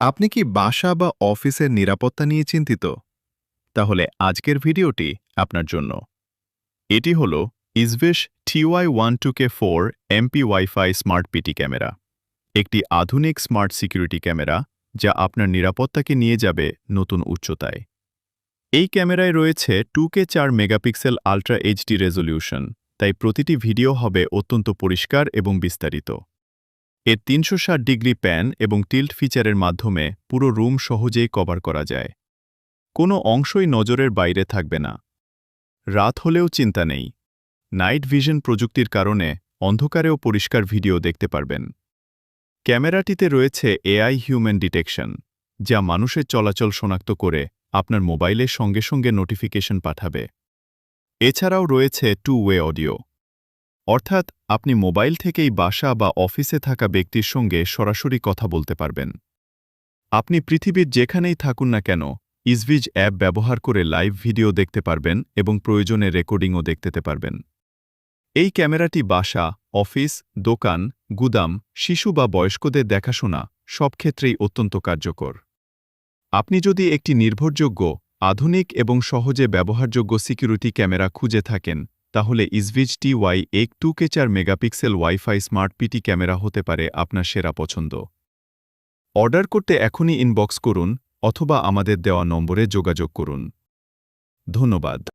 আপনি কি বাসা বা অফিসের নিরাপত্তা নিয়ে চিন্তিত? তাহলে আজকের ভিডিওটি আপনার জন্য। এটি হল ইসভিশ TY12K4 MP wifi smart PT camera, একটি আধুনিক স্মার্ট সিকিউরিটি ক্যামেরা যা আপনার নিরাপত্তাকে নিয়ে যাবে নতুন উচ্চতায়। এই ক্যামেরায় রয়েছে 2K 4 megapixel ultra HD resolution, তাই প্রতিটি ভিডিও হবে অত্যন্ত পরিষ্কার এবং বিস্তারিত। এর 360 ডিগ্রি প্যান এবং টিল্ট ফিচারের মাধ্যমে পুরো রুম সহজেই কভার করা যায়। কোনো অংশই নজরের বাইরে থাকবে না। রাত হলেও চিন্তা নেই, নাইট ভিশন প্রযুক্তির কারণে অন্ধকারেও পরিষ্কার ভিডিও দেখতে পারবেন। ক্যামেরাটিতে রয়েছে এআই হিউম্যান ডিটেকশন, যা মানুষের চলাচল শনাক্ত করে আপনার মোবাইলের সঙ্গে সঙ্গে নোটিফিকেশন পাঠাবে। এছাড়াও রয়েছে টু ওয়ে অডিও, অর্থাৎ আপনি মোবাইল থেকেই বাসা বা অফিসে থাকা ব্যক্তির সঙ্গে সরাসরি কথা বলতে পারবেন। আপনি পৃথিবীর যেখানেই থাকুন না কেন, ইসভিজ অ্যাপ ব্যবহার করে লাইভ ভিডিও দেখতে পারবেন এবং প্রয়োজনে রেকর্ডিংও দেখতে পারবেন। এই ক্যামেরাটি বাসা, অফিস, দোকান, গুদাম, শিশু বা বয়স্কদের দেখাশোনা সব ক্ষেত্রেই অত্যন্ত কার্যকর। আপনি যদি একটি নির্ভরযোগ্য, আধুনিক এবং সহজে ব্যবহারযোগ্য সিকিউরিটি ক্যামেরা খুঁজে থাকেন, তাহলে ইসভিজ TY12K 4 megapixel wifi smart PT camera হতে পারে আপনার সেরা পছন্দ। অর্ডার করতে এখনই ইনবক্স করুন অথবা আমাদের দেওয়া নম্বরে যোগাযোগ করুন। ধন্যবাদ।